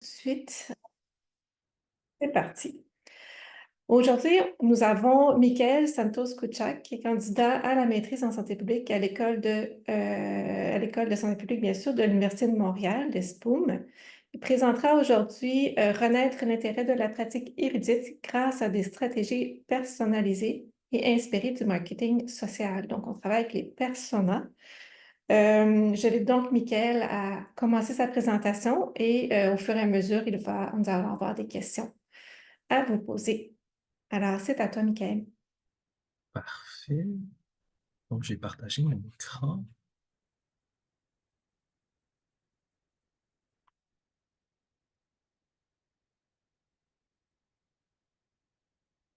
Suite, c'est parti. Aujourd'hui, nous avons Michael Santos-Kuchak, qui est candidat à la maîtrise en santé publique à l'École de santé publique, bien sûr, de l'Université de Montréal, l'ESPOUM. Il présentera aujourd'hui renaître l'intérêt de la pratique érudite grâce à des stratégies personnalisées et inspirées du marketing social. Donc, on travaille avec les personas. J'invite donc Michael à commencer sa présentation et au fur et à mesure, nous allons avoir des questions à vous poser. Alors, c'est à toi, Michael. Parfait. Donc, j'ai partagé mon écran.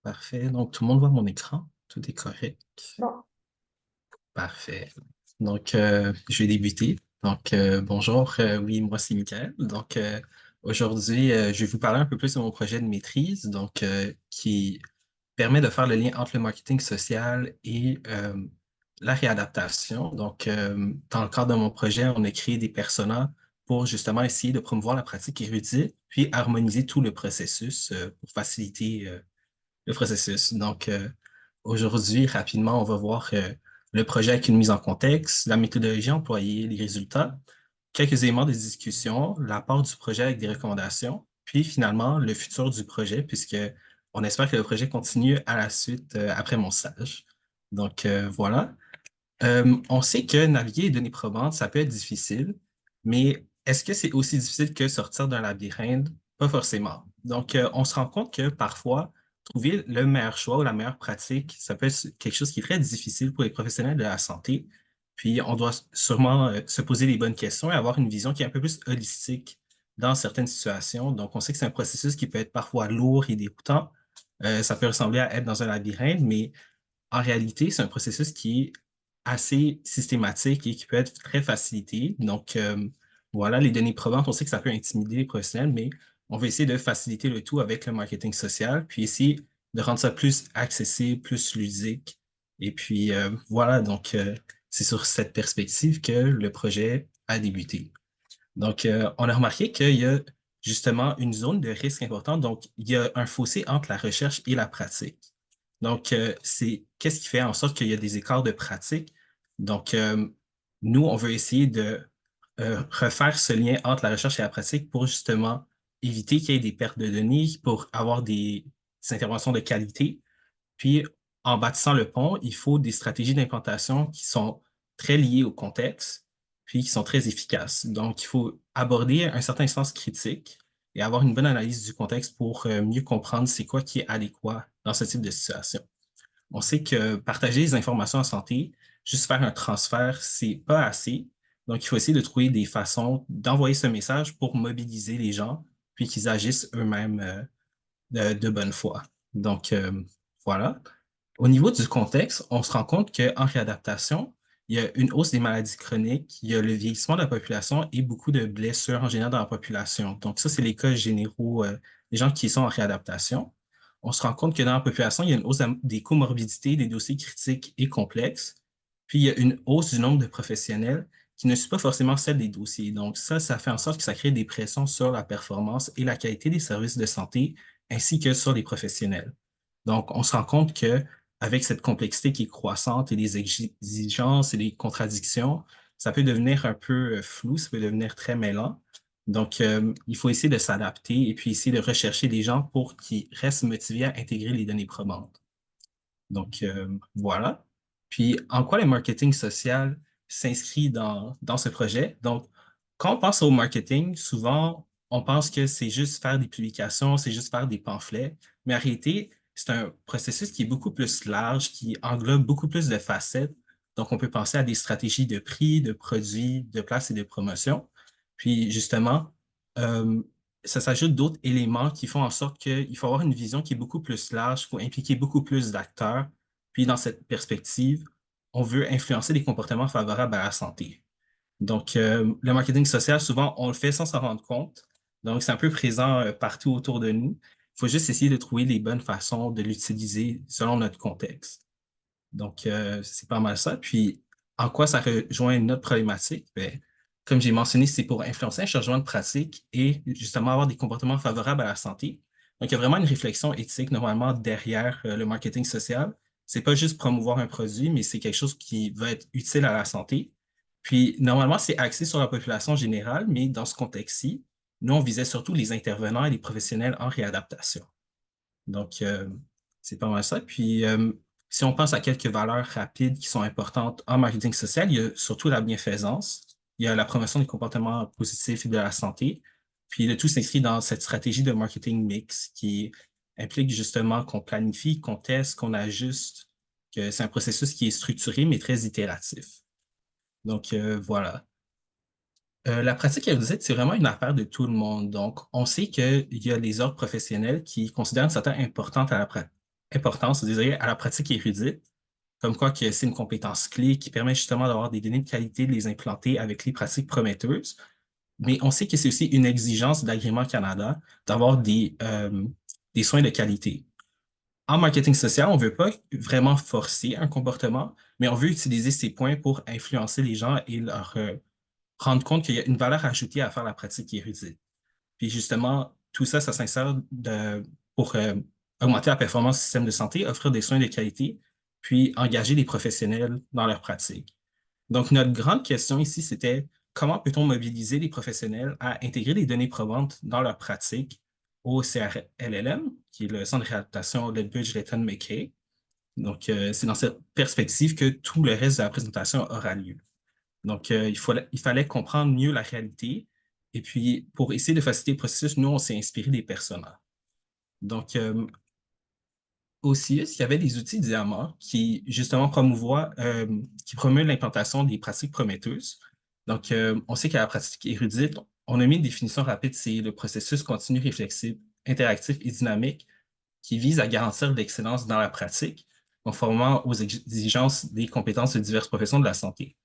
Parfait. Donc, tout le monde voit mon écran. Tout est correct. Bon, Parfait. Donc, je vais débuter. Donc, bonjour. Oui, moi, c'est Michael. Donc, aujourd'hui, je vais vous parler un peu plus de mon projet de maîtrise, donc, qui permet de faire le lien entre le marketing social et la réadaptation. Donc, dans le cadre de mon projet, on a créé des personas pour justement essayer de promouvoir la pratique érudite, puis harmoniser tout le processus pour faciliter le processus. Donc, aujourd'hui, rapidement, on va voir le projet avec une mise en contexte, la méthodologie employée, les résultats, quelques éléments de discussion, l'apport du projet avec des recommandations, puis finalement, le futur du projet, puisque on espère que le projet continue à la suite après mon stage. Donc, voilà. On sait que naviguer les données probantes, ça peut être difficile, mais est-ce que c'est aussi difficile que sortir d'un labyrinthe? Pas forcément. Donc, on se rend compte que parfois, trouver le meilleur choix ou la meilleure pratique, ça peut être quelque chose qui est très difficile pour les professionnels de la santé. Puis, on doit sûrement se poser les bonnes questions et avoir une vision qui est un peu plus holistique dans certaines situations. Donc, on sait que c'est un processus qui peut être parfois lourd et déroutant. Ça peut ressembler à être dans un labyrinthe, mais en réalité, c'est un processus qui est assez systématique et qui peut être très facilité. Donc, voilà, les données probantes, on sait que ça peut intimider les professionnels, mais on va essayer de faciliter le tout avec le marketing social, puis essayer de rendre ça plus accessible, plus ludique. Et puis, voilà, donc, c'est sur cette perspective que le projet a débuté. Donc, on a remarqué qu'il y a justement une zone de risque importante. Donc, il y a un fossé entre la recherche et la pratique. Donc, c'est qu'est-ce qui fait en sorte qu'il y a des écarts de pratique. Donc, nous, on veut essayer de refaire ce lien entre la recherche et la pratique pour justement éviter qu'il y ait des pertes de données, pour avoir des interventions de qualité. Puis, en bâtissant le pont, il faut des stratégies d'implantation qui sont très liées au contexte, puis qui sont très efficaces. Donc, il faut aborder un certain sens critique et avoir une bonne analyse du contexte pour mieux comprendre c'est quoi qui est adéquat dans ce type de situation. On sait que partager les informations en santé, juste faire un transfert, c'est pas assez. Donc, il faut essayer de trouver des façons d'envoyer ce message pour mobiliser les gens, puis qu'ils agissent eux-mêmes de bonne foi. Donc, voilà. Au niveau du contexte, on se rend compte qu'en réadaptation, il y a une hausse des maladies chroniques, il y a le vieillissement de la population et beaucoup de blessures en général dans la population. Donc, ça, c'est les cas généraux des gens qui sont en réadaptation. On se rend compte que dans la population, il y a une hausse des comorbidités, des dossiers critiques et complexes. Puis, il y a une hausse du nombre de professionnels qui ne suit pas forcément celle des dossiers. Donc, ça fait en sorte que ça crée des pressions sur la performance et la qualité des services de santé ainsi que sur les professionnels. Donc, on se rend compte que avec cette complexité qui est croissante et les exigences et les contradictions, ça peut devenir un peu flou, ça peut devenir très mêlant. Donc, il faut essayer de s'adapter et puis essayer de rechercher des gens pour qu'ils restent motivés à intégrer les données probantes. Donc, voilà. Puis, en quoi le marketing social s'inscrit dans ce projet? Donc, quand on pense au marketing, souvent, on pense que c'est juste faire des publications, c'est juste faire des pamphlets, mais en réalité, c'est un processus qui est beaucoup plus large, qui englobe beaucoup plus de facettes. Donc, on peut penser à des stratégies de prix, de produits, de place et de promotion. Puis, justement, euh, ça s'ajoute d'autres éléments qui font en sorte qu'il faut avoir une vision qui est beaucoup plus large, il faut impliquer beaucoup plus d'acteurs. Puis dans cette perspective, on veut influencer des comportements favorables à la santé. Donc, le marketing social, souvent, on le fait sans s'en rendre compte. Donc, c'est un peu présent partout autour de nous. Il faut juste essayer de trouver les bonnes façons de l'utiliser selon notre contexte. Donc, c'est pas mal ça. Puis, en quoi ça rejoint notre problématique? Ben, comme j'ai mentionné, c'est pour influencer un changement de pratique et justement avoir des comportements favorables à la santé. Donc, il y a vraiment une réflexion éthique normalement derrière le marketing social. C'est pas juste promouvoir un produit, mais c'est quelque chose qui va être utile à la santé. Puis, normalement, c'est axé sur la population générale, mais dans ce contexte-ci, nous, on visait surtout les intervenants et les professionnels en réadaptation. Donc, c'est pas mal ça. Puis, si on pense à quelques valeurs rapides qui sont importantes en marketing social, il y a surtout la bienfaisance, il y a la promotion des comportements positifs et de la santé. Puis, le tout s'inscrit dans cette stratégie de marketing mix qui implique justement qu'on planifie, qu'on teste, qu'on ajuste, que c'est un processus qui est structuré mais très itératif. Donc, voilà. La pratique érudite, c'est vraiment une affaire de tout le monde. Donc, on sait qu'il y a les ordres professionnels qui considèrent une certaine importance, désolé, à la pratique érudite, comme quoi que c'est une compétence clé qui permet justement d'avoir des données de qualité, de les implanter avec les pratiques prometteuses. Mais on sait que c'est aussi une exigence de l'Agrément Canada d'avoir des soins de qualité. En marketing social, on ne veut pas vraiment forcer un comportement, mais on veut utiliser ces points pour influencer les gens et leur rendre compte qu'il y a une valeur ajoutée à faire la pratique érudite. Puis justement, tout ça, ça s'insère pour augmenter la performance du système de santé, offrir des soins de qualité, puis engager les professionnels dans leur pratique. Donc, notre grande question ici, c'était comment peut-on mobiliser les professionnels à intégrer les données probantes dans leur pratique au CRLLM, qui est le Centre de réadaptation Lethbridge-Leighton-McKay. Donc, c'est dans cette perspective que tout le reste de la présentation aura lieu. Donc, il fallait comprendre mieux la réalité. Et puis, pour essayer de faciliter le processus, nous, on s'est inspiré des personas. Donc, aussi, il y avait des outils Diamant qui, justement, qui promeuvent l'implantation des pratiques prometteuses. Donc, on sait qu'à la pratique érudite, on a mis une définition rapide, c'est le processus continu, réflexif, interactif et dynamique qui vise à garantir l'excellence dans la pratique, conformément aux exigences des compétences de diverses professions de la santé.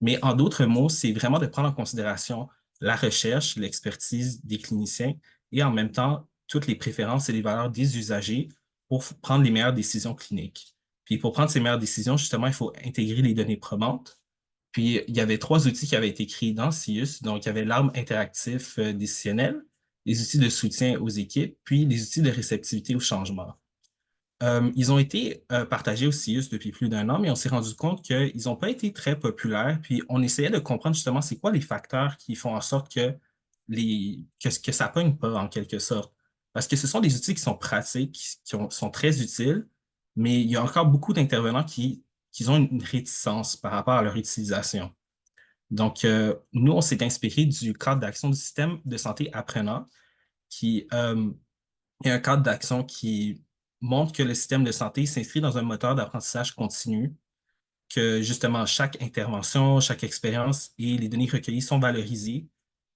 Mais en d'autres mots, c'est vraiment de prendre en considération la recherche, l'expertise des cliniciens et en même temps toutes les préférences et les valeurs des usagers pour prendre les meilleures décisions cliniques. Puis pour prendre ces meilleures décisions, justement, il faut intégrer les données probantes. Puis il y avait trois outils qui avaient été créés dans CIUS. Donc, il y avait l'arme interactif décisionnelle, les outils de soutien aux équipes, puis les outils de réceptivité au changement. Ils ont été partagés au CIUS depuis plus d'un an, mais on s'est rendu compte qu'ils n'ont pas été très populaires. Puis on essayait de comprendre justement c'est quoi les facteurs qui font en sorte que ça pogne pas en quelque sorte. Parce que ce sont des outils qui sont pratiques, sont très utiles, mais il y a encore beaucoup d'intervenants qui ont une réticence par rapport à leur utilisation. Donc, nous, on s'est inspiré du cadre d'action du système de santé apprenant qui et un cadre d'action qui montre que le système de santé s'inscrit dans un moteur d'apprentissage continu, que justement chaque intervention, chaque expérience et les données recueillies sont valorisées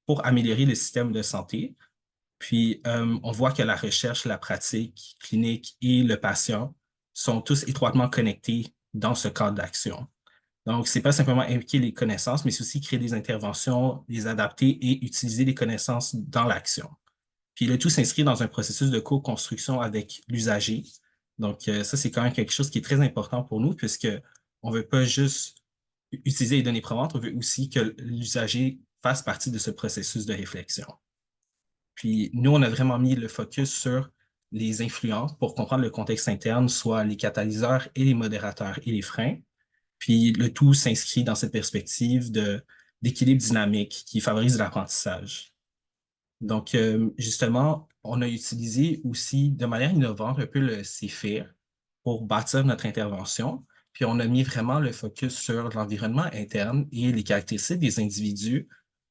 pour améliorer le système de santé. Puis, on voit que la recherche, la pratique clinique et le patient sont tous étroitement connectés dans ce cadre d'action. Donc, c'est pas simplement impliquer les connaissances, mais c'est aussi créer des interventions, les adapter et utiliser les connaissances dans l'action. Puis le tout s'inscrit dans un processus de co-construction avec l'usager. Donc, ça, c'est quand même quelque chose qui est très important pour nous, puisque on ne veut pas juste utiliser les données probantes, on veut aussi que l'usager fasse partie de ce processus de réflexion. Puis, nous, on a vraiment mis le focus sur les influences pour comprendre le contexte interne, soit les catalyseurs et les modérateurs et les freins. Puis, le tout s'inscrit dans cette perspective d'équilibre dynamique qui favorise l'apprentissage. Donc, justement, on a utilisé aussi de manière innovante un peu le CFIR pour bâtir notre intervention. Puis, on a mis vraiment le focus sur l'environnement interne et les caractéristiques des individus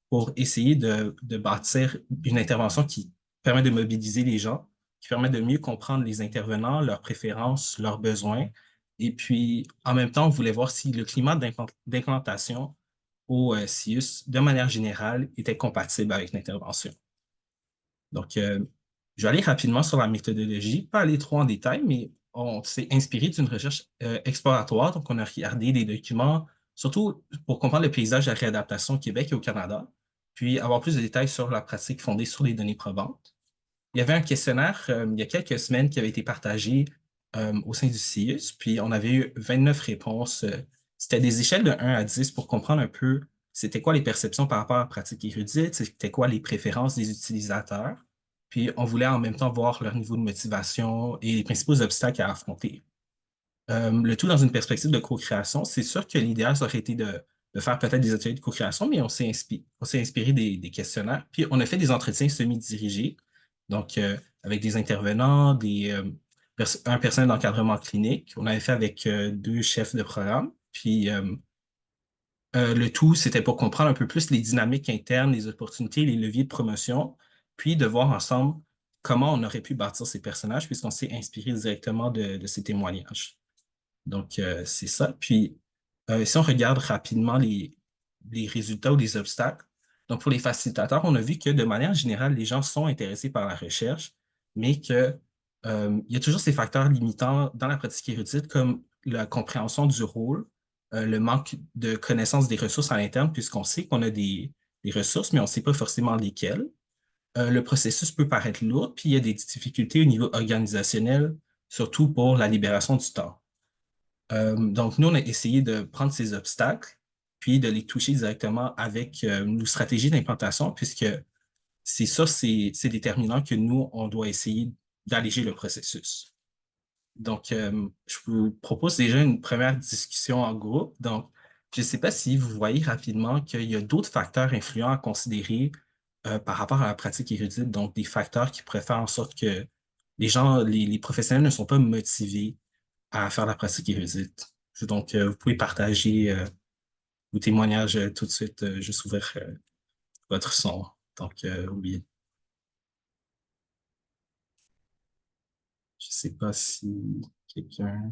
pour essayer de bâtir une intervention qui permet de mobiliser les gens, qui permet de mieux comprendre les intervenants, leurs préférences, leurs besoins. Et puis, en même temps, on voulait voir si le climat d'implantation au CIUS, de manière générale, était compatible avec l'intervention. Donc, je vais aller rapidement sur la méthodologie, pas aller trop en détail, mais on s'est inspiré d'une recherche exploratoire. Donc, on a regardé des documents, surtout pour comprendre le paysage de la réadaptation au Québec et au Canada, puis avoir plus de détails sur la pratique fondée sur les données probantes. Il y avait un questionnaire il y a quelques semaines qui avait été partagé au sein du CIUS, puis on avait eu 29 réponses. C'était des échelles de 1 à 10 pour comprendre un peu c'était quoi les perceptions par rapport à la pratique érudite, c'était quoi les préférences des utilisateurs. Puis on voulait en même temps voir leur niveau de motivation et les principaux obstacles à affronter. Le tout dans une perspective de co-création. C'est sûr que l'idéal, ça aurait été de faire peut-être des ateliers de co-création, mais on s'est inspiré des questionnaires. Puis on a fait des entretiens semi-dirigés, donc avec des intervenants, un personnel d'encadrement clinique. On avait fait avec deux chefs de programme. Puis le tout, c'était pour comprendre un peu plus les dynamiques internes, les opportunités, les leviers de promotion, puis de voir ensemble comment on aurait pu bâtir ces personnages, puisqu'on s'est inspiré directement de ces témoignages. Donc, c'est ça. Puis, si on regarde rapidement les résultats ou les obstacles, donc pour les facilitateurs, on a vu que de manière générale, les gens sont intéressés par la recherche, mais que, il y a toujours ces facteurs limitants dans la pratique érudite, comme la compréhension du rôle, le manque de connaissance des ressources à l'interne, puisqu'on sait qu'on a des ressources, mais on ne sait pas forcément lesquelles. Le processus peut paraître lourd, puis il y a des difficultés au niveau organisationnel, surtout pour la libération du temps. Donc, nous, on a essayé de prendre ces obstacles, puis de les toucher directement avec nos stratégies d'implantation, puisque c'est ça, c'est déterminant que nous, on doit essayer d'alléger le processus. Donc, je vous propose déjà une première discussion en groupe. Donc, je ne sais pas si vous voyez rapidement qu'il y a d'autres facteurs influents à considérer par rapport à la pratique érudite, donc des facteurs qui pourraient faire en sorte que les gens, les professionnels ne sont pas motivés à faire la pratique érudite. Donc, vous pouvez partager vos témoignages tout de suite, juste ouvrir votre son. Donc, oui, je sais pas si quelqu'un...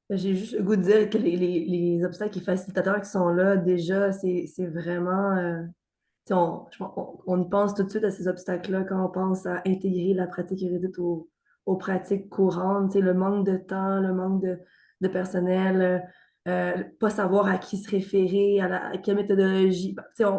J'ai juste le goût de dire que les obstacles et facilitateurs qui sont là, déjà, c'est vraiment. Tu sais, on y pense tout de suite à ces obstacles-là quand on pense à intégrer la pratique érudite aux pratiques courantes. Tu sais, le manque de temps, le manque de personnel, pas savoir à qui se référer, à quelle méthodologie. Ben, tu sais,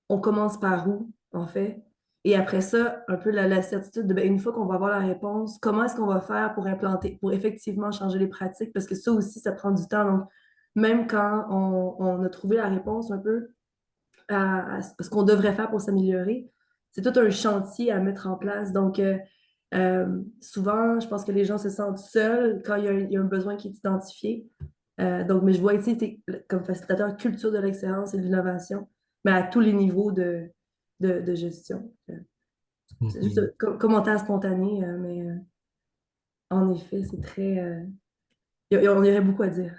on commence par où, en fait? Et après ça, un peu la certitude de, ben, une fois qu'on va avoir la réponse, comment est-ce qu'on va faire pour implanter, pour effectivement changer les pratiques? Parce que ça aussi, ça prend du temps. Donc, même quand on a trouvé la réponse un peu à ce qu'on devrait faire pour s'améliorer, c'est tout un chantier à mettre en place. Donc, souvent, je pense que les gens se sentent seuls quand il y a un besoin qui est identifié. Donc, mais je vois ici, comme facilitateur culture de l'excellence et de l'innovation, mais à tous les niveaux de gestion. C'est juste Mhm. un commentaire spontané, mais en effet, c'est très. On y aurait beaucoup à dire.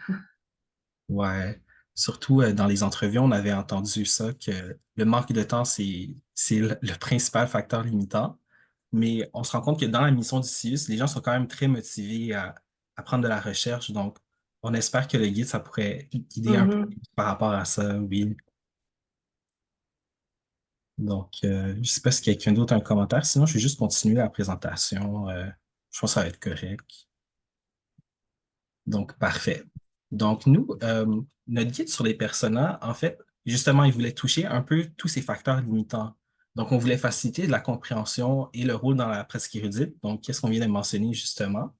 Ouais. Surtout dans les entrevues, on avait entendu ça, que le manque de temps, c'est le principal facteur limitant. Mais on se rend compte que dans la mission du CIUS, les gens sont quand même très motivés à prendre de la recherche. Donc, on espère que le guide, ça pourrait guider un peu Mhm. par rapport à ça, oui. Donc, je ne sais pas si quelqu'un d'autre a un commentaire. Sinon, je vais juste continuer la présentation. Je pense que ça va être correct. Donc, parfait. Donc, nous, notre guide sur les personas, en fait, justement, il voulait toucher un peu tous ces facteurs limitants. Donc, on voulait faciliter la compréhension et le rôle dans la pratique érudite. Donc, qu'est-ce qu'on vient de mentionner, justement?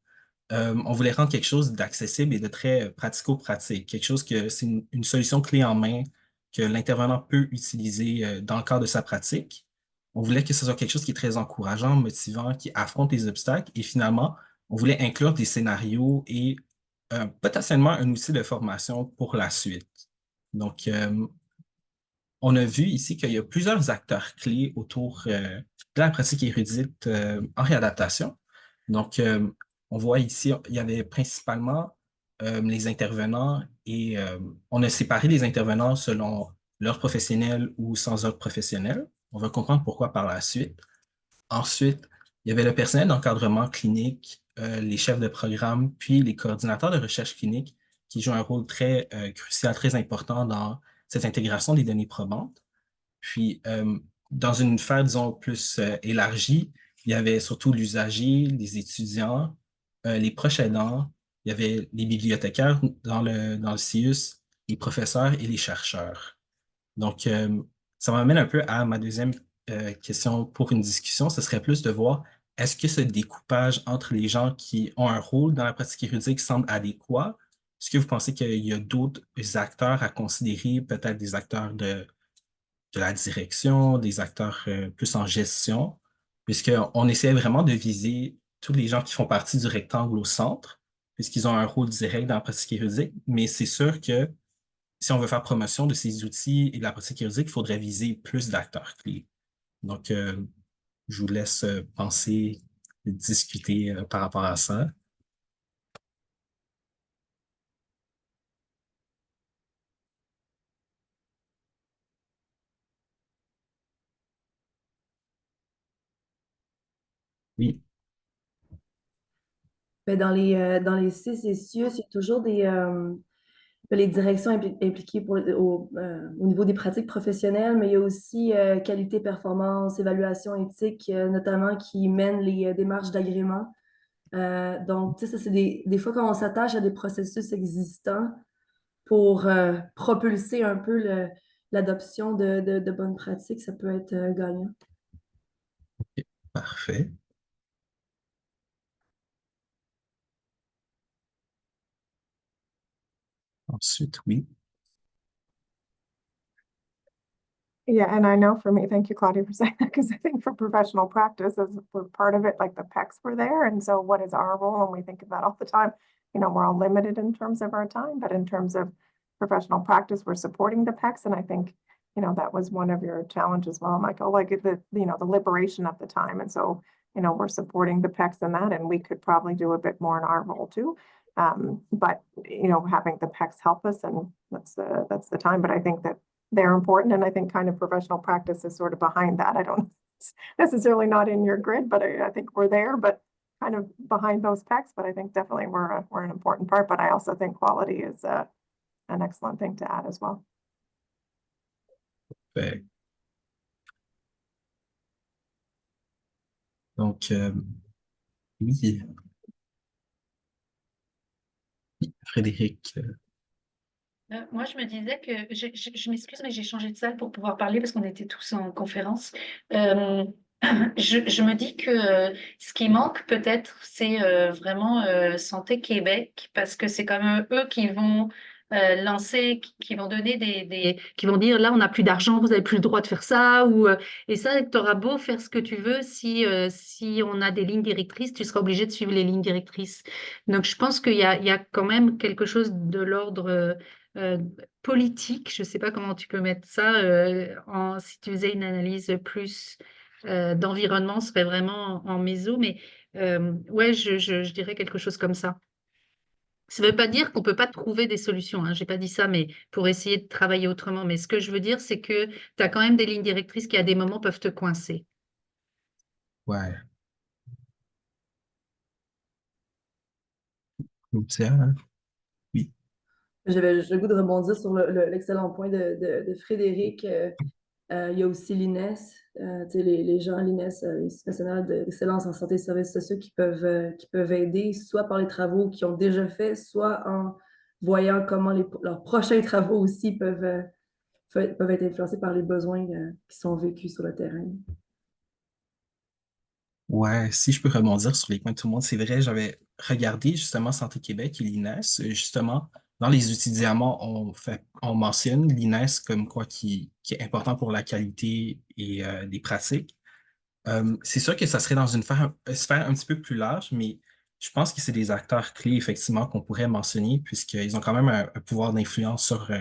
On voulait rendre quelque chose d'accessible et de très pratico-pratique, quelque chose que c'est une solution clé en main que l'intervenant peut utiliser dans le cadre de sa pratique. On voulait que ce soit quelque chose qui est très encourageant, motivant, qui affronte les obstacles et finalement, on voulait inclure des scénarios et potentiellement un outil de formation pour la suite. Donc, on a vu ici qu'il y a plusieurs acteurs clés autour de la pratique érudite en réadaptation. Donc, on voit ici, il y avait principalement les intervenants et on a séparé les intervenants selon l'ordre professionnel ou sans ordre professionnel. On va comprendre pourquoi par la suite. Ensuite, il y avait le personnel d'encadrement clinique, les chefs de programme, puis les coordinateurs de recherche clinique qui jouent un rôle très crucial, très important dans cette intégration des données probantes. Puis, dans une sphère, disons, plus élargie, il y avait surtout l'usager, les étudiants, les proches aidants, il y avait les bibliothécaires dans le CIUS, les professeurs et les chercheurs. Donc, ça m'amène un peu à ma deuxième question pour une discussion. Ce serait plus de voir, est-ce que ce découpage entre les gens qui ont un rôle dans la pratique érudite semble adéquat est-ce que vous pensez qu'il y a d'autres acteurs à considérer, peut-être des acteurs de la direction, des acteurs plus en gestion, puisqu'on essaie vraiment de viser tous les gens qui font partie du rectangle au centre, puisqu'ils ont un rôle direct dans la pratique juridique, mais c'est sûr que si on veut faire promotion de ces outils et de la pratique juridique, il faudrait viser plus d'acteurs clés. Donc, je vous laisse penser, discuter par rapport à ça. Oui, Ben, dans les CCCIUS, il y a toujours les directions impliquées au niveau des pratiques professionnelles, mais il y a aussi qualité, performance, évaluation éthique, notamment qui mènent les démarches d'agrément. Donc, tu sais, ça, c'est des fois quand on s'attache à des processus existants pour propulser un peu l'adoption de bonnes pratiques, ça peut être gagnant. parfait. Ensuite, oui. Yeah, and I know for me, thank you, Claudia, for saying that, because I think for professional practice, as we're part of it, like the PECs were there. And so what is our role? And we think of that all the time. You know, we're all limited in terms of our time, but in terms of professional practice, we're supporting the PECs. And I think, you know, that was one of your challenges as well, Michael, like the liberation of the time. And so, you know, we're supporting the PECs in that, and we could probably do a bit more in our role too. But, you know, having the PECs help us, and that's the time. But I think that they're important, and I think kind of professional practice is sort of behind that. I don't it's necessarily not in your grid, but I think we're there, but kind of behind those PECs. But I think definitely we're an important part. But I also think quality is an excellent thing to add as well. Fait- Donc, oui, Frédéric. Moi, je me disais que je m'excuse, mais j'ai changé de salle pour pouvoir parler parce qu'on était tous en conférence. Euh, je me dis que ce qui manque peut-être, c'est vraiment Santé Québec, parce que c'est quand même eux qui vont lancer, qui vont donner qui vont dire là, on n'a plus d'argent, vous n'avez plus le droit de faire ça. Et ça, tu auras beau faire ce que tu veux, si on a des lignes directrices, tu seras obligé de suivre les lignes directrices. Donc, je pense qu'il y a quand même quelque chose de l'ordre euh, politique, je ne sais pas comment tu peux mettre ça, si tu faisais une analyse plus d'environnement, ce serait vraiment en méso, mais ouais, je dirais quelque chose comme ça. Ça ne veut pas dire qu'on ne peut pas trouver des solutions, hein, je n'ai pas dit ça, mais pour essayer de travailler autrement. Mais ce que je veux dire, c'est que tu as quand même des lignes directrices qui, à des moments, peuvent te coincer. Ouais. Claudia, hein? Oui. J'avais juste le goût de rebondir sur l'excellent point de Frédéric. Il y a aussi l'INES, tu sais, les gens à l'INES, l'Institut national d'excellence en santé et services sociaux qui peuvent aider, soit par les travaux qu'ils ont déjà faits, soit en voyant comment leurs prochains travaux aussi peuvent être influencés par les besoins qui sont vécus sur le terrain. Ouais, si je peux rebondir sur les points de tout le monde, c'est vrai, j'avais regardé justement Santé Québec et l'INES. Justement, dans les outils diamants, on mentionne l'INES comme quoi qui est important pour la qualité et des pratiques. C'est sûr que ça serait dans une sphère un petit peu plus large, mais je pense que c'est des acteurs clés, effectivement, qu'on pourrait mentionner, puisqu'ils ont quand même un pouvoir d'influence sur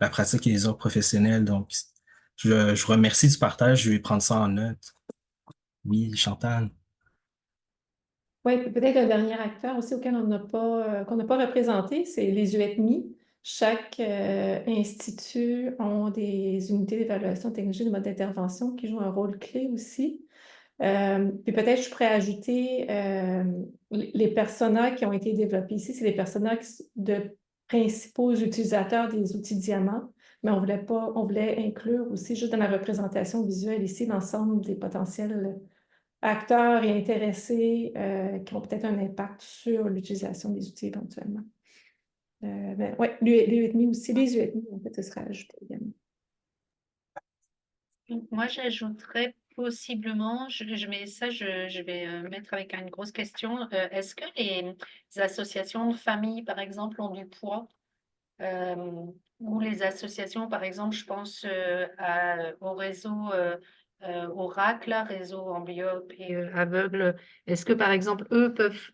la pratique et les ordres professionnels. Donc, je vous remercie du partage, je vais prendre ça en note. Oui, Chantal. Oui, puis peut-être un dernier acteur aussi auquel qu'on n'a pas représenté, c'est les UETMI. Chaque institut a des unités d'évaluation de technologie de mode d'intervention qui jouent un rôle clé aussi. Puis peut-être je pourrais ajouter les personas qui ont été développés ici, c'est les personas de principaux utilisateurs des outils Diamant, mais on voulait inclure aussi juste dans la représentation visuelle ici l'ensemble des potentiels acteurs et intéressés qui ont peut-être un impact sur l'utilisation des outils éventuellement. Oui, les UETMI aussi, en fait, ce sera ajouté également. Moi, j'ajouterais possiblement, je mets ça, je vais mettre avec une grosse question. Est-ce que les associations de famille, par exemple, ont du poids? Ou les associations, par exemple, je pense au réseau au RAC, là, réseau amblyopes et aveugles. Est-ce que, par exemple, eux peuvent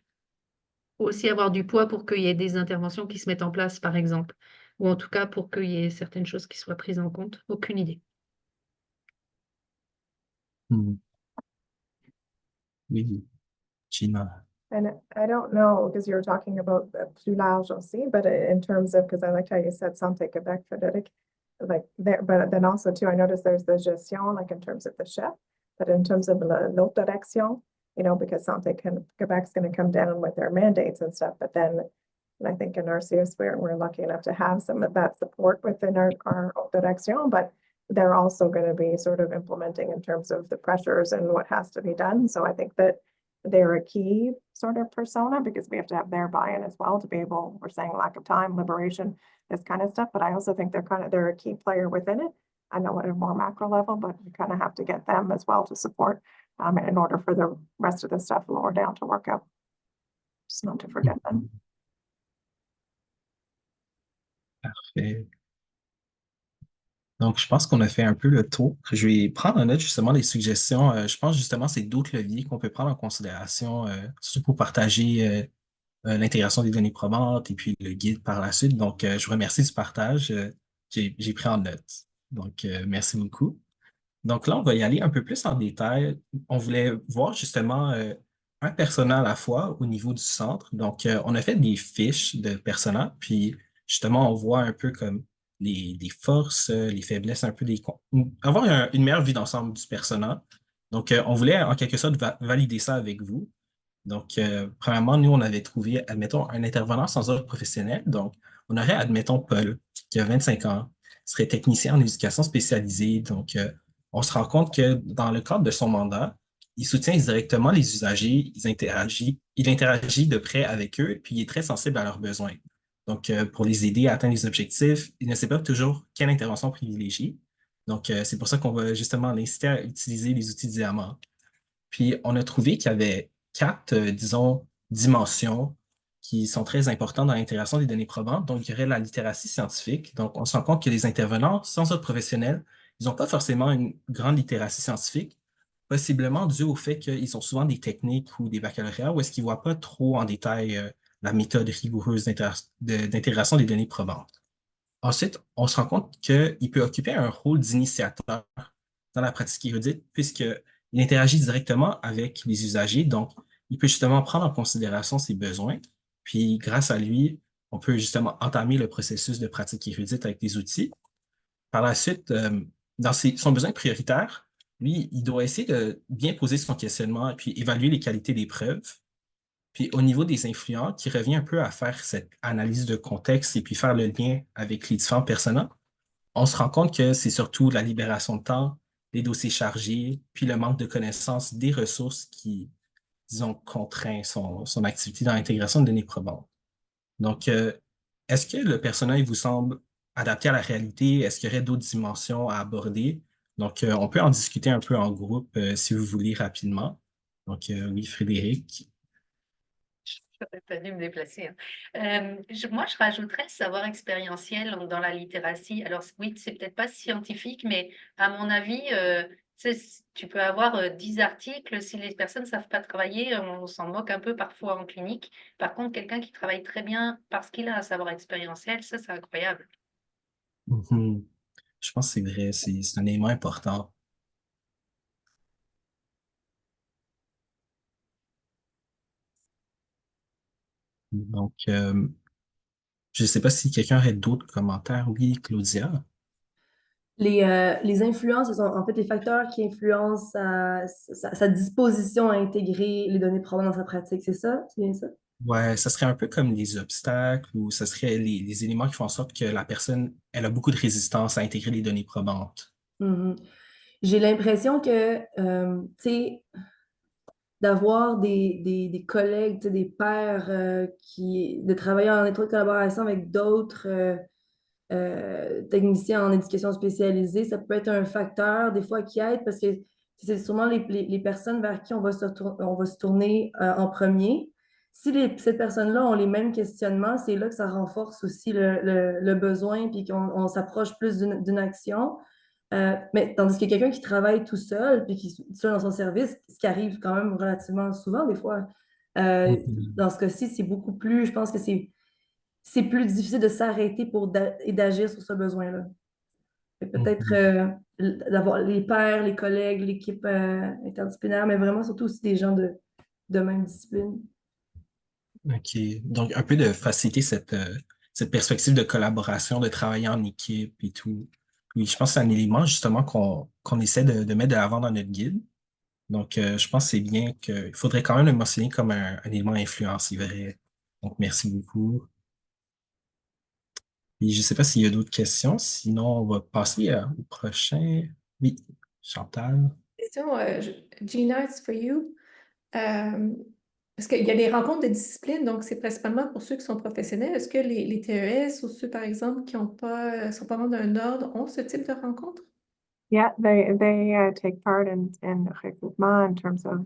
aussi avoir du poids pour qu'il y ait des interventions qui se mettent en place, par exemple? Ou en tout cas pour qu'il y ait certaines choses qui soient prises en compte? Aucune idée. Hmm. Oui, Gina. And I don't know, because you're talking about the plus large aussi, but in terms of, because I liked how you said Santé Québec, Frédéric, like there, but then also too, I noticed there's the gestion, like in terms of the chef, but in terms of l'autre direction, you know, because Santé Quebec's going to come down with their mandates and stuff, but then I think in Arceus, we're lucky enough to have some of that support within our autre direction, but they're also going to be sort of implementing in terms of the pressures and what has to be done. So I think that they're a key sort of persona because we have to have their buy-in as well to be able, we're saying lack of time, liberation, this kind of stuff. But I also think they're a key player within it. I know at a more macro level, but we kind of have to get them as well to support in order for the rest of the stuff lower down to work out. Just not to forget them. Parfait. Donc, je pense qu'on a fait un peu le tour. Je vais prendre en note justement les suggestions. Je pense justement que c'est d'autres leviers qu'on peut prendre en considération, surtout pour partager l'intégration des données probantes et puis le guide par la suite. Donc, je vous remercie du partage. J'ai pris en note. Donc, merci beaucoup. Donc là, on va y aller un peu plus en détail. On voulait voir justement un persona à la fois au niveau du centre. Donc, on a fait des fiches de persona, puis justement, on voit un peu comme les forces, les faiblesses, un peu avoir une meilleure vue d'ensemble du persona. Donc, on voulait en quelque sorte valider ça avec vous. Donc, premièrement, nous, on avait trouvé, admettons, un intervenant sans ordre professionnel. Donc, on aurait, admettons, Paul, qui a 25 ans, serait technicien en éducation spécialisée. Donc, on se rend compte que dans le cadre de son mandat, il soutient directement les usagers, il interagit de près avec eux, puis il est très sensible à leurs besoins. Donc, pour les aider à atteindre les objectifs, il ne sait pas toujours quelle intervention privilégier. Donc, c'est pour ça qu'on va justement l'inciter à utiliser les outils Diamant. Puis, on a trouvé qu'il y avait quatre, disons, dimensions qui sont très importantes dans l'intégration des données probantes. Donc, il y aurait la littératie scientifique. Donc, on se rend compte que les intervenants sans ordre professionnel, ils n'ont pas forcément une grande littératie scientifique, possiblement dû au fait qu'ils ont souvent des techniques ou des baccalauréats où est-ce qu'ils ne voient pas trop en détail la méthode rigoureuse d'intégration des données probantes. Ensuite, on se rend compte qu'il peut occuper un rôle d'initiateur dans la pratique érudite puisqu'il interagit directement avec les usagers. Donc, il peut justement prendre en considération ses besoins. Puis, grâce à lui, on peut justement entamer le processus de pratique érudite avec des outils. Par la suite, dans son besoin prioritaire, lui, il doit essayer de bien poser son questionnement et puis évaluer les qualités des preuves. Puis au niveau des influents, qui revient un peu à faire cette analyse de contexte et puis faire le lien avec les différents personnages, on se rend compte que c'est surtout la libération de temps, les dossiers chargés, puis le manque de connaissance des ressources qui, disons, contraint son activité dans l'intégration de données probantes. Donc, est-ce que le personnage vous semble adapté à la réalité? Est-ce qu'il y aurait d'autres dimensions à aborder? Donc, on peut en discuter un peu en groupe si vous voulez rapidement. Donc, oui, Frédéric. J'aurais pas dû me déplacer, hein. Moi, je rajouterais savoir expérientiel dans la littératie. Alors, oui, c'est peut-être pas scientifique, mais à mon avis, tu peux avoir 10 articles. Si les personnes ne savent pas travailler, on s'en moque un peu parfois en clinique. Par contre, quelqu'un qui travaille très bien parce qu'il a un savoir expérientiel, ça, c'est incroyable. Mhm. Je pense que c'est vrai, c'est un élément important. Donc, je ne sais pas si quelqu'un aurait d'autres commentaires. Oui, Claudia. Les influences, ce sont en fait les facteurs qui influencent sa disposition à intégrer les données probantes dans sa pratique, c'est ça? C'est bien ça? Ouais, ça serait un peu comme les obstacles ou ça serait les éléments qui font en sorte que la personne, elle a beaucoup de résistance à intégrer les données probantes. Mhm. J'ai l'impression que, tu sais, d'avoir des collègues, tu sais, des pairs de travailler en étroite collaboration avec d'autres techniciens en éducation spécialisée, ça peut être un facteur des fois qui aide parce que c'est sûrement les personnes vers qui on va on va se tourner en premier. Si ces personnes-là ont les mêmes questionnements, c'est là que ça renforce aussi le besoin, puis qu'on s'approche plus d'une action. Mais tandis que quelqu'un qui travaille tout seul, puis qui est tout seul dans son service, ce qui arrive quand même relativement souvent des fois, Mhm. dans ce cas-ci, c'est beaucoup plus, je pense que c'est plus difficile de s'arrêter et d'agir sur ce besoin-là. Peut-être Mhm. d'avoir les pairs, les collègues, l'équipe interdisciplinaire, mais vraiment surtout aussi des gens de même discipline. OK. Donc, un peu de faciliter cette perspective de collaboration, de travailler en équipe et tout. Oui, je pense que c'est un élément justement qu'on essaie de mettre de l'avant dans notre guide. Donc, je pense que c'est bien qu'il faudrait quand même le mentionner comme un élément influent, c'est vrai. Donc, merci beaucoup. Et je ne sais pas s'il y a d'autres questions, sinon on va passer au prochain. Oui, Chantal. Question, Gina, it's for you. Euh, Parce qu'il y a des rencontres de discipline, donc c'est principalement pour ceux qui sont professionnels. Est-ce que les TES ou ceux, par exemple, qui sont pas membres d'un ordre ont ce type de rencontre? Yeah, they take part in recruitment in terms of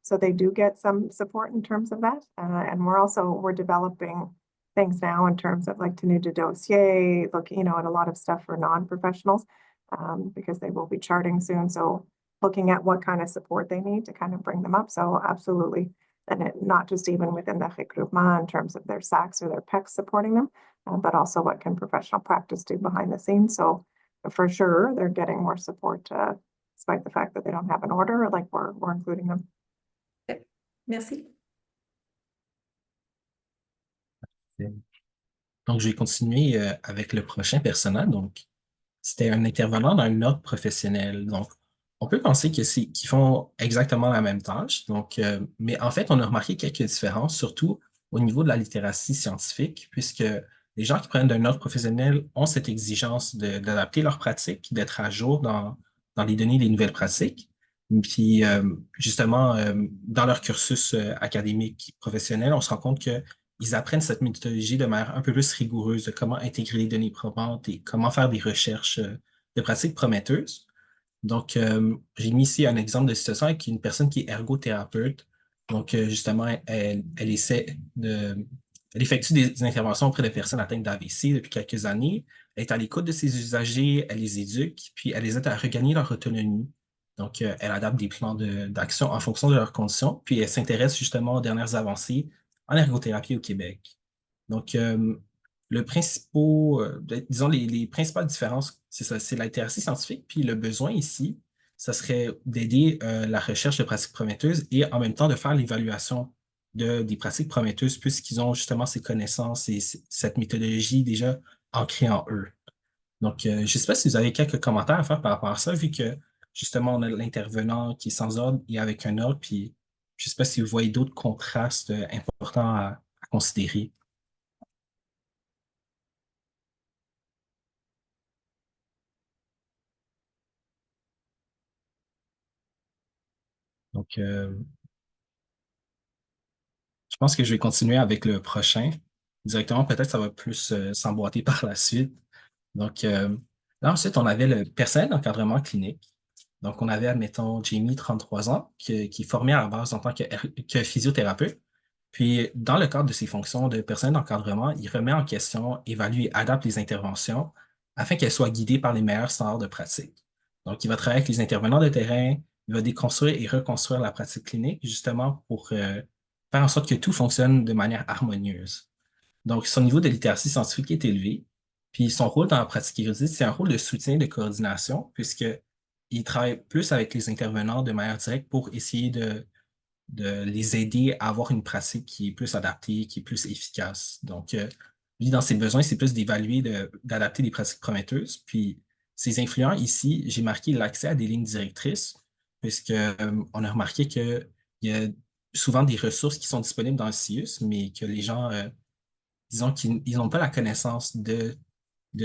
so they do get some support in terms of that. And we're developing things now in terms of like tenue de dossier, looking, at a lot of stuff for non-professionals, because they will be charting soon. So looking at what kind of support they need to kind of bring them up. So absolutely. And not just even within the recruitment in terms of their SACs or their PECs supporting them, but also what can professional practice do behind the scenes. So for sure, they're getting more support, despite the fact that they don't have an order, like we're including them. Merci. Donc, je vais continuer avec le prochain personnage. Donc, c'était un intervenant dans un ordre professionnel. Donc, on peut penser qu'ils font exactement la même tâche. Donc, mais en fait, on a remarqué quelques différences, surtout au niveau de la littératie scientifique, puisque les gens qui prennent d'un ordre professionnel ont cette exigence d'adapter leurs pratiques, d'être à jour dans les données des nouvelles pratiques. Puis, justement, dans leur cursus académique professionnel, on se rend compte qu'ils apprennent cette méthodologie de manière un peu plus rigoureuse de comment intégrer les données probantes et comment faire des recherches de pratiques prometteuses. Donc, j'ai mis ici un exemple de situation avec une personne qui est ergothérapeute. Donc, justement, elle effectue des interventions auprès de personnes atteintes d'AVC depuis quelques années. Elle est à l'écoute de ses usagers, elle les éduque, puis elle les aide à regagner leur autonomie. Donc, elle adapte des plans d'action en fonction de leurs conditions, puis elle s'intéresse justement aux dernières avancées en ergothérapie au Québec. Donc, disons, les principales différences, c'est ça, c'est la littératie scientifique, puis le besoin ici, ça serait d'aider la recherche de pratiques prometteuses et en même temps de faire l'évaluation des pratiques prometteuses puisqu'ils ont justement ces connaissances et cette méthodologie déjà ancrée en eux. Donc, je ne sais pas si vous avez quelques commentaires à faire par rapport à ça, vu que justement, on a l'intervenant qui est sans ordre et avec un ordre, puis je ne sais pas si vous voyez d'autres contrastes importants à considérer. Donc, je pense que je vais continuer avec le prochain. Directement, peut-être ça va plus s'emboîter par la suite. Donc, là, ensuite, on avait le personnel d'encadrement clinique. Donc, on avait, admettons, Jamie, 33 ans, qui est formé à la base en tant que physiothérapeute. Puis, dans le cadre de ses fonctions de personnel d'encadrement, il remet en question, évalue et adapte les interventions afin qu'elles soient guidées par les meilleurs standards de pratique. Donc, il va travailler avec les intervenants de terrain, il va déconstruire et reconstruire la pratique clinique, justement pour faire en sorte que tout fonctionne de manière harmonieuse. Donc, son niveau de littératie scientifique est élevé. Puis son rôle dans la pratique érudite, c'est un rôle de soutien, de coordination, puisqu'il travaille plus avec les intervenants de manière directe pour essayer de les aider à avoir une pratique qui est plus adaptée, qui est plus efficace. Donc, lui, dans ses besoins, c'est plus d'évaluer, d'adapter des pratiques prometteuses. Puis, ses influents ici, j'ai marqué l'accès à des lignes directrices, puisqu'on a remarqué qu'il y a souvent des ressources qui sont disponibles dans le CIUS, mais que les gens, disons qu'ils n'ont pas la connaissance de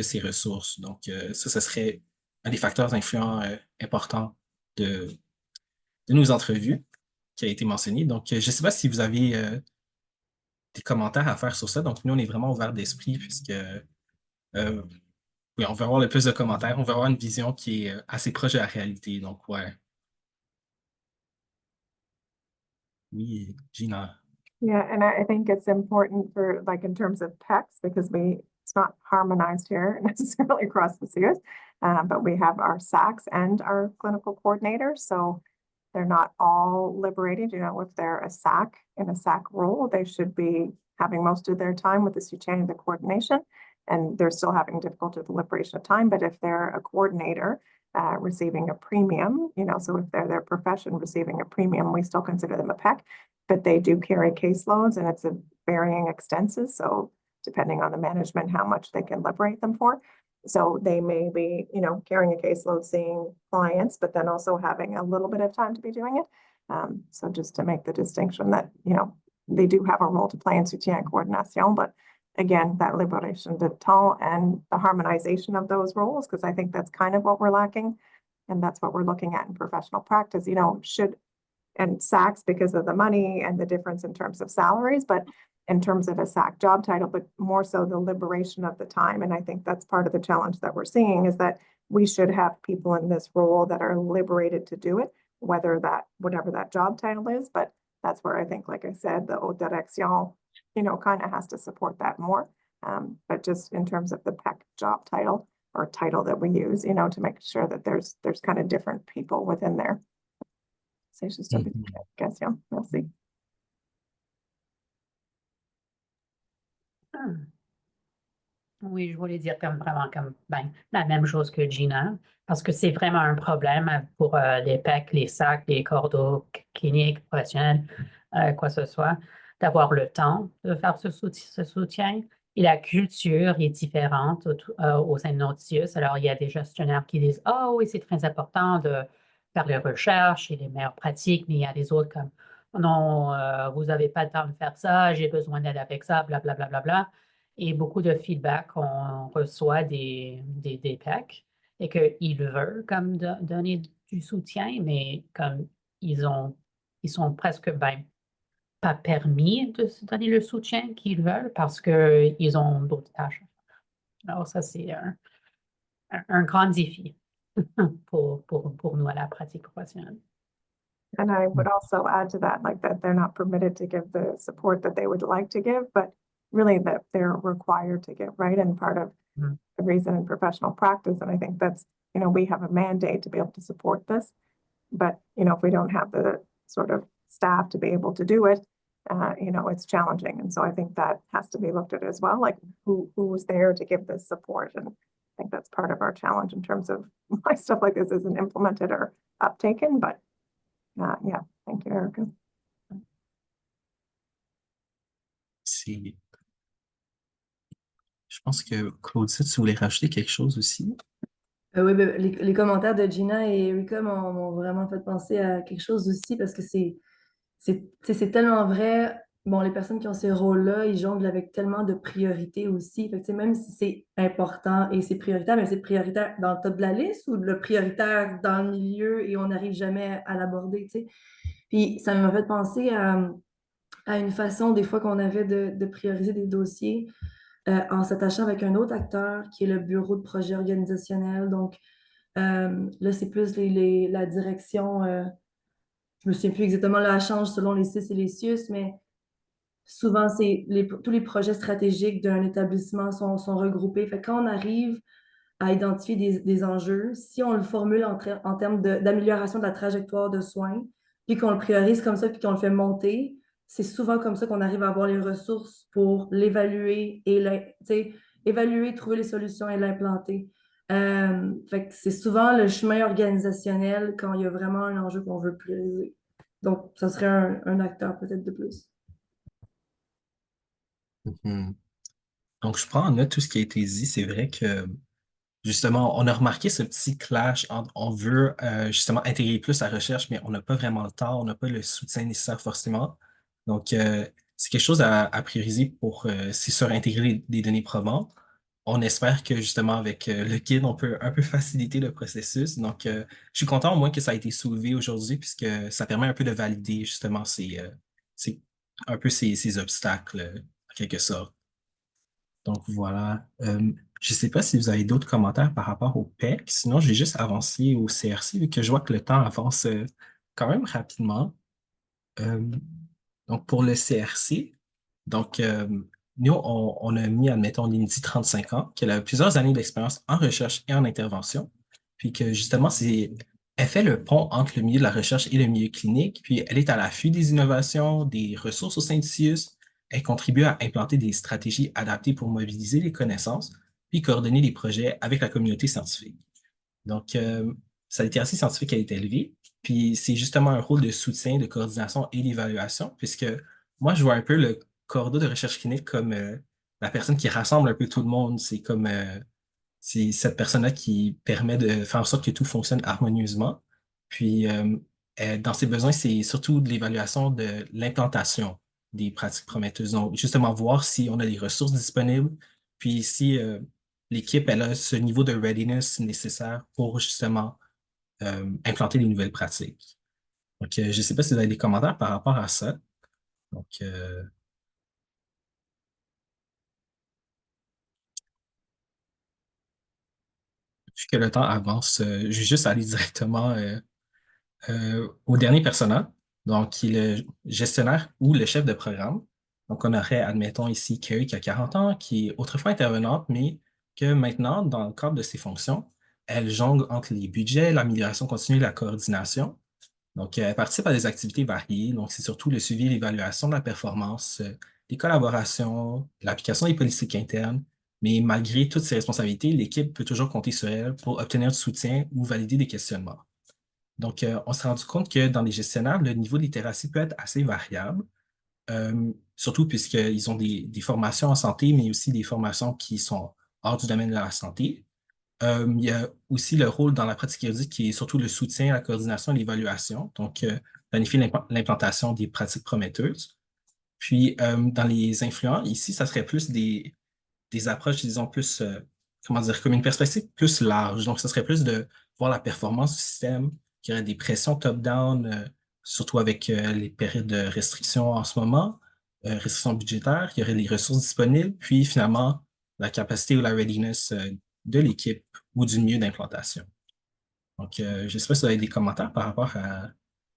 ces ressources. Donc, ça, ce serait un des facteurs influents importants de nos entrevues qui a été mentionné. Donc, je ne sais pas si vous avez des commentaires à faire sur ça. Donc, nous, on est vraiment ouvert d'esprit puisque oui, on veut avoir le plus de commentaires, on veut avoir une vision qui est assez proche de la réalité. Donc, ouais. Oui, Gina. Yeah, and I think it's important for like in terms of PECs because it's not harmonized here necessarily across the CUs, but we have our SACs and our clinical coordinators. So they're not all liberated. If they're a SAC in a SAC role, they should be having most of their time with the SUCHAN and the coordination, and they're still having difficulty with the liberation of time. But if they're a coordinator receiving a premium, so if they're their profession receiving a premium, we still consider them a PEC, but they do carry caseloads and it's a varying extenses. So depending on the management, how much they can liberate them for. So they may be, carrying a caseload, seeing clients, but then also having a little bit of time to be doing it. So just to make the distinction that, they do have a role to play in soutien and coordination, but again, that liberation de temps and the harmonization of those roles, because I think that's kind of what we're lacking. And that's what we're looking at in professional practice, and SACs because of the money and the difference in terms of salaries, but in terms of a SAC job title, but more so the liberation of the time. And I think that's part of the challenge that we're seeing is that we should have people in this role that are liberated to do it, whatever that job title is. But that's where I think, like I said, the haute direction, kind of has to support that more. But just in terms of the PEC job title or title that we use, to make sure that there's kind of different people within there. C'est juste une petite clarification. Merci. Oui, je voulais dire la même chose que Gina, parce que c'est vraiment un problème pour les PEC, les SAC, les cordeaux cliniques, professionnels, quoi que ce soit, d'avoir le temps de faire ce soutien. Et la culture est différente au sein de notre CIUS. Alors, il y a des gestionnaires qui disent « Ah oui, c'est très important de faire les recherches et les meilleures pratiques », mais il y a des autres comme « Non, vous n'avez pas le temps de faire ça, j'ai besoin d'aide avec ça, blablabla. Bla, bla, bla, bla. » Et beaucoup de feedback qu'on reçoit des PEC et qu'ils veulent comme donner du soutien, mais comme ils sont presque pas permis de se donner le soutien qu'ils veulent parce qu'ils ont d'autres tâches. Alors ça, c'est un grand défi pour nous à la pratique professionnelle. And I would also add to that, like that they're not permitted to give the support that they would like to give, but really that they're required to give, right? And part of the reason in professional practice, and I think that's, we have a mandate to be able to support this, but, if we don't have the sort of staff to be able to do it, it's challenging. And so I think that has to be looked at as well, like who's there to give this support. And I think that's part of our challenge in terms of why stuff like this isn't implemented or uptaken, but yeah, thank you, Erica. Je pense que Claudine, tu voulais rajouter quelque chose aussi? Oui, ben, les commentaires de Gina et Erika m'ont vraiment fait penser à quelque chose aussi parce que c'est tellement vrai. Bon, les personnes qui ont ces rôles-là, ils jonglent avec tellement de priorités aussi. Fait que, même si c'est important et c'est prioritaire, mais c'est prioritaire dans le top de la liste ou le prioritaire dans le milieu et on n'arrive jamais à l'aborder, tu sais. Puis ça m'a fait penser à une façon, des fois, qu'on avait de prioriser des dossiers en s'attachant avec un autre acteur qui est le bureau de projet organisationnel. Donc, là, c'est plus la direction, je me souviens plus exactement, là, elle change selon les CIS et les CIUS, mais souvent, tous les projets stratégiques d'un établissement sont regroupés. Fait que quand on arrive à identifier des enjeux, si on le formule en termes d'amélioration de la trajectoire de soins, puis qu'on le priorise comme ça, puis qu'on le fait monter, c'est souvent comme ça qu'on arrive à avoir les ressources pour l'évaluer évaluer, trouver les solutions et l'implanter. Fait que c'est souvent le chemin organisationnel quand il y a vraiment un enjeu qu'on veut prioriser. Donc, ça serait un acteur peut-être de plus. Donc, je prends en note tout ce qui a été dit. C'est vrai que, justement, on a remarqué ce petit clash entre on veut justement intégrer plus la recherche, mais on n'a pas vraiment le temps, on n'a pas le soutien nécessaire forcément. Donc, c'est quelque chose à prioriser pour, c'est sûr, intégrer des données probantes. On espère que justement avec le guide, on peut un peu faciliter le processus. Donc, je suis content au moins que ça a été soulevé aujourd'hui puisque ça permet un peu de valider justement un peu ces obstacles en quelque sorte. Donc voilà. Je ne sais pas si vous avez d'autres commentaires par rapport au PEC. Sinon, je vais juste avancer au CRC vu que je vois que le temps avance quand même rapidement. Donc, pour le CRC, donc, nous, on a mis, admettons, Lindsay, 35 ans, qu'elle a plusieurs années d'expérience en recherche et en intervention, puis que justement, elle fait le pont entre le milieu de la recherche et le milieu clinique, puis elle est à l'affût des innovations, des ressources au sein du CIUS. Elle contribue à implanter des stratégies adaptées pour mobiliser les connaissances, puis coordonner les projets avec la communauté scientifique. Donc, sa littératie scientifique a été élevée, puis c'est justement un rôle de soutien, de coordination et d'évaluation, puisque moi, je vois un peu le cordeau de recherche clinique comme la personne qui rassemble un peu tout le monde. C'est comme c'est cette personne-là qui permet de faire en sorte que tout fonctionne harmonieusement. Puis, dans ses besoins, c'est surtout de l'évaluation de l'implantation des pratiques prometteuses. Donc, justement, voir si on a les ressources disponibles, puis si l'équipe, elle a ce niveau de readiness nécessaire pour justement implanter les nouvelles pratiques. Donc, je ne sais pas si vous avez des commentaires par rapport à ça. Donc, vu que le temps avance, je vais juste aller directement au dernier persona, donc qui est le gestionnaire ou le chef de programme. Donc, on aurait, admettons ici, Kerry qui a 40 ans, qui est autrefois intervenante, mais que maintenant, dans le cadre de ses fonctions, elle jongle entre les budgets, l'amélioration continue et la coordination. Donc, elle participe à des activités variées. Donc, c'est surtout le suivi et l'évaluation de la performance, les collaborations, l'application des politiques internes. Mais malgré toutes ces responsabilités, l'équipe peut toujours compter sur elle pour obtenir du soutien ou valider des questionnements. Donc, on s'est rendu compte que dans les gestionnaires, le niveau de littératie peut être assez variable, surtout puisqu'ils ont des formations en santé, mais aussi des formations qui sont hors du domaine de la santé. Il y a aussi le rôle dans la pratique juridique qui est surtout le soutien, la coordination et l'évaluation, donc planifier l'implantation des pratiques prometteuses. Puis, dans les influents, ici, ça serait plus des approches, disons, plus, comment dire, comme une perspective plus large. Donc, ça serait plus de voir la performance du système, qu'il y aurait des pressions top-down, surtout avec les périodes de restrictions en ce moment, restrictions budgétaires, qu'il y aurait les ressources disponibles, puis finalement, la capacité ou la readiness de l'équipe ou du milieu d'implantation. Donc, je ne sais pas si vous avez des commentaires par rapport à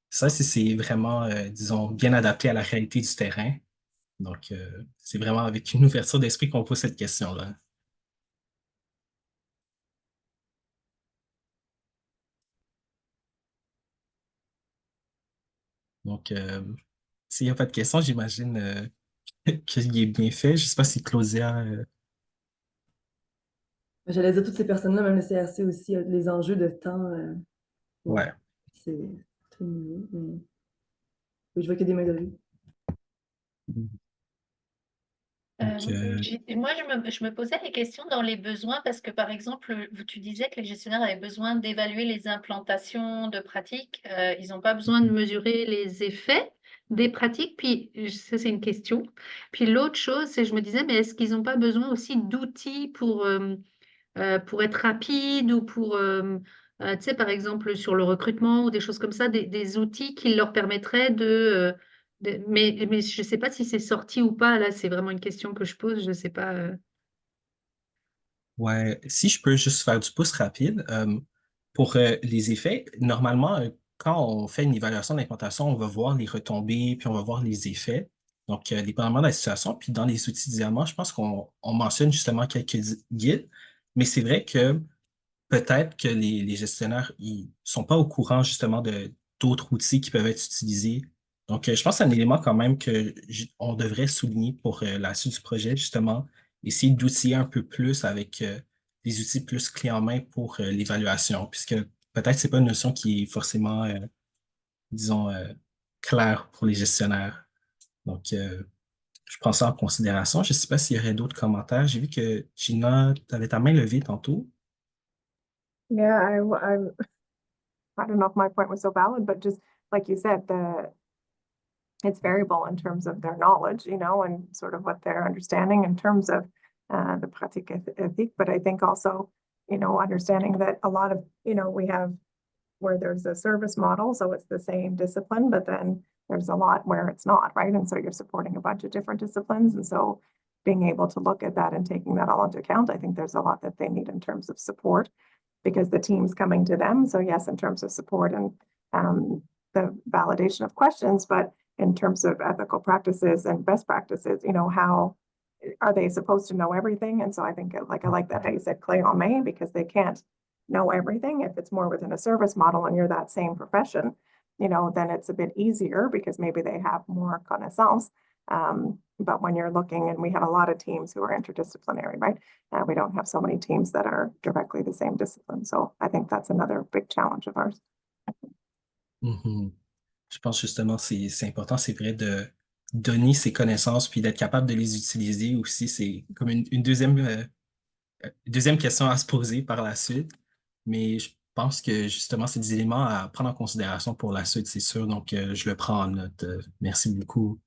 ça, si c'est vraiment, disons, bien adapté à la réalité du terrain. Donc, c'est vraiment avec une ouverture d'esprit qu'on pose cette question-là. Donc, s'il n'y a pas de questions, j'imagine qu'il est bien fait. Je ne sais pas si Claudia... J'allais dire toutes ces personnes-là, même le CRC aussi, les enjeux de temps. Ouais. C'est très nouveau. Mais... Oui, je vois qu'il y a des mains de vie. Moi, je me posais des questions dans les besoins parce que, par exemple, tu disais que les gestionnaires avaient besoin d'évaluer les implantations de pratiques. Ils n'ont pas besoin de mesurer les effets des pratiques. Puis, ça, c'est une question. Puis, l'autre chose, c'est je me disais, mais est-ce qu'ils n'ont pas besoin aussi d'outils pour être rapide ou pour, tu sais, par exemple, sur le recrutement ou des choses comme ça, des outils qui leur permettraient mais je ne sais pas si c'est sorti ou pas. Là, c'est vraiment une question que je pose. Je ne sais pas. Ouais, si je peux juste faire du pouce rapide, pour les effets, normalement, quand on fait une évaluation d'implantation, on va voir les retombées, puis on va voir les effets. Donc, dépendamment de la situation, puis dans les outils Diamant, je pense qu'on mentionne justement quelques guides, mais c'est vrai que peut-être que les gestionnaires ils sont pas au courant justement de d'autres outils qui peuvent être utilisés. Donc, je pense que c'est un élément quand même que on devrait souligner pour la suite du projet, justement, essayer d'outiller un peu plus avec des outils plus clés en main pour l'évaluation, puisque peut-être c'est pas une notion qui est forcément, disons, claire pour les gestionnaires. Donc, je prends ça en considération. Je ne sais pas s'il y aurait d'autres commentaires. J'ai vu que Gina, tu avais ta main levée tantôt. Yeah, I don't know if my point was so valid, but just like you said, it's variable in terms of their knowledge, and sort of what they're understanding in terms of the pratique éthique. But I think also, understanding that a lot of, we have where there's a service model, so it's the same discipline, but then there's a lot where it's not, right? And so you're supporting a bunch of different disciplines. And so being able to look at that and taking that all into account, I think there's a lot that they need in terms of support because the team's coming to them. So yes, in terms of support and the validation of questions, but in terms of ethical practices and best practices, how are they supposed to know everything? And so I think I like that how you said clé en main, because they can't know everything. If it's more within a service model and you're that same profession, then it's a bit easier because maybe they have more connaissance. But when you're looking, and we have a lot of teams who are interdisciplinary, right? We don't have so many teams that are directly the same discipline. So I think that's another big challenge of ours. Mhm. Je pense justement c'est important, c'est vrai, de donner ses connaissances puis d'être capable de les utiliser aussi. C'est comme une deuxième question à se poser par la suite. Mais je pense que justement, c'est des éléments à prendre en considération pour la suite, c'est sûr. Donc, je le prends en note. Merci beaucoup.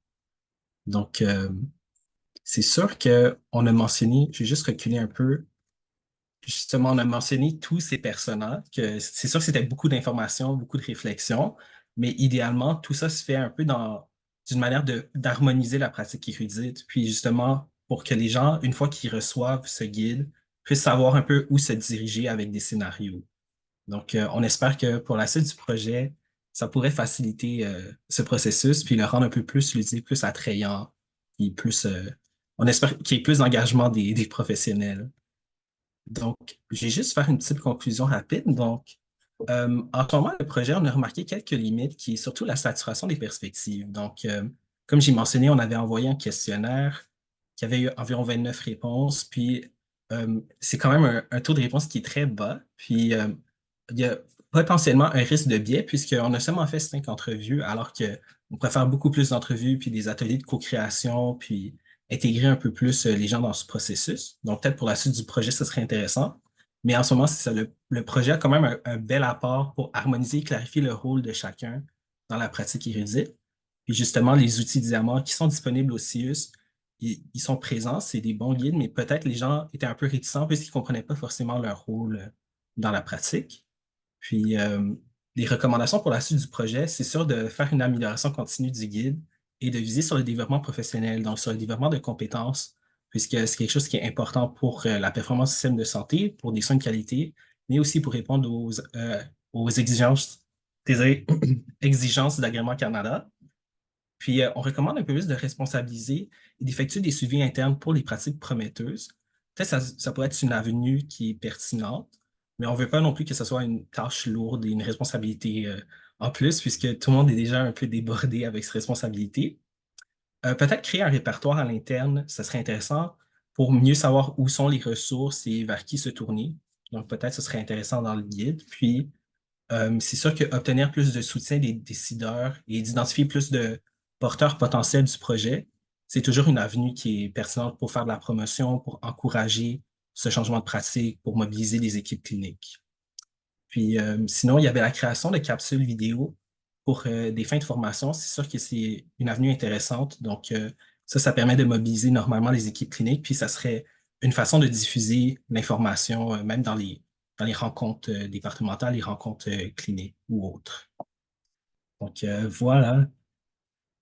Donc, c'est sûr qu'on a mentionné, je vais juste reculer un peu. Justement, on a mentionné tous ces personnages, que c'est sûr que c'était beaucoup d'informations, beaucoup de réflexions, mais idéalement, tout ça se fait un peu d'une manière d'harmoniser la pratique érudite. Puis justement, pour que les gens, une fois qu'ils reçoivent ce guide, puissent savoir un peu où se diriger avec des scénarios. Donc, on espère que pour la suite du projet, ça pourrait faciliter ce processus, puis le rendre un peu plus ludique, plus attrayant, puis plus, on espère qu'il y ait plus d'engagement des professionnels. Donc, je vais juste faire une petite conclusion rapide. Donc, en ce moment, le projet, on a remarqué quelques limites, qui est surtout la saturation des perspectives. Donc, comme j'ai mentionné, on avait envoyé un questionnaire qui avait eu environ 29 réponses, puis c'est quand même un taux de réponse qui est très bas. Puis, il y a potentiellement un risque de biais, puisqu'on a seulement fait 5 entrevues, alors qu'on pourrait faire beaucoup plus d'entrevues, puis des ateliers de co-création, puis intégrer un peu plus les gens dans ce processus. Donc, peut-être pour la suite du projet, ce serait intéressant. Mais en ce moment, c'est ça, le projet a quand même un bel apport pour harmoniser et clarifier le rôle de chacun dans la pratique érudite. Puis justement, les outils Diamant qui sont disponibles au CIUS, ils sont présents, c'est des bons guides, mais peut-être les gens étaient un peu réticents puisqu'ils ne comprenaient pas forcément leur rôle dans la pratique. Puis, les recommandations pour la suite du projet, c'est sûr de faire une amélioration continue du guide et de viser sur le développement professionnel, donc sur le développement de compétences, puisque c'est quelque chose qui est important pour la performance du système de santé, pour des soins de qualité, mais aussi pour répondre aux exigences, désolé, exigences d'Agrément Canada. Puis, on recommande un peu plus de responsabiliser et d'effectuer des suivis internes pour les pratiques prometteuses. Peut-être que ça pourrait être une avenue qui est pertinente, mais on ne veut pas non plus que ce soit une tâche lourde et une responsabilité en plus, puisque tout le monde est déjà un peu débordé avec cette responsabilité. Peut-être créer un répertoire à l'interne, ça serait intéressant pour mieux savoir où sont les ressources et vers qui se tourner. Donc, peut-être ce serait intéressant dans le guide. Puis, c'est sûr qu'obtenir plus de soutien des décideurs et d'identifier plus de porteurs potentiels du projet, c'est toujours une avenue qui est pertinente pour faire de la promotion, pour encourager ce changement de pratique, pour mobiliser les équipes cliniques. Puis sinon, il y avait la création de capsules vidéo pour des fins de formation. C'est sûr que c'est une avenue intéressante. Donc, ça permet de mobiliser normalement les équipes cliniques. Puis, ça serait une façon de diffuser l'information, même dans les rencontres départementales, les rencontres cliniques ou autres. Donc, voilà.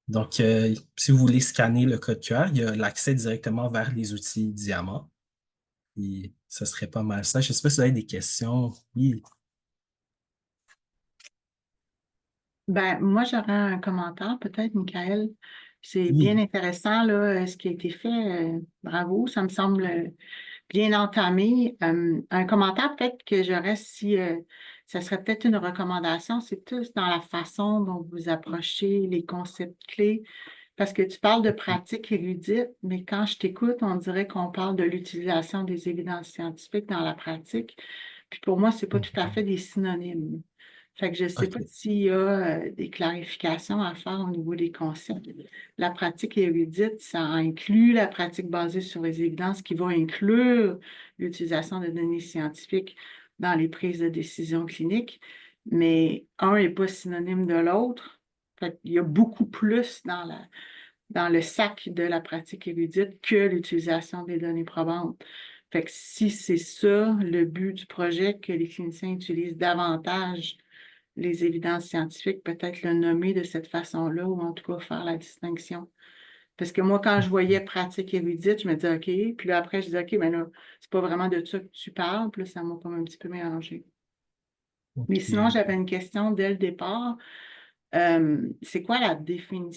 Donc, si vous voulez scanner le code QR, il y a l'accès directement vers les outils Diamant. Et ce serait pas mal ça. Je ne sais pas si vous avez des questions. Oui. Ben, moi, j'aurais un commentaire, peut-être, Michael. C'est Oui. bien intéressant, là, ce qui a été fait. Bravo, ça me semble bien entamé. Un commentaire, peut-être, que j'aurais si ça serait peut-être une recommandation, c'est plus dans la façon dont vous approchez les concepts clés. Parce que tu parles de pratique érudite, mais quand je t'écoute, on dirait qu'on parle de l'utilisation des évidences scientifiques dans la pratique. Puis pour moi, c'est pas tout à fait des synonymes. Fait que je ne sais pas OK. s'il y a des clarifications à faire au niveau des concepts. La pratique érudite, ça inclut la pratique basée sur les évidences qui va inclure l'utilisation de données scientifiques dans les prises de décision cliniques, mais un n'est pas synonyme de l'autre. Fait qu'il y a beaucoup plus dans le sac de la pratique érudite que l'utilisation des données probantes. Fait que si c'est ça le but du projet, que les cliniciens utilisent davantage les évidences scientifiques, peut-être le nommer de cette façon-là, ou en tout cas faire la distinction. Parce que moi, quand je voyais pratique érudite, je me disais OK, puis là, après, je disais OK, mais là, c'est pas vraiment de ça que tu parles, puis là, ça m'a comme un petit peu mélangé. Mais sinon, j'avais une question dès le départ. C'est quoi la définition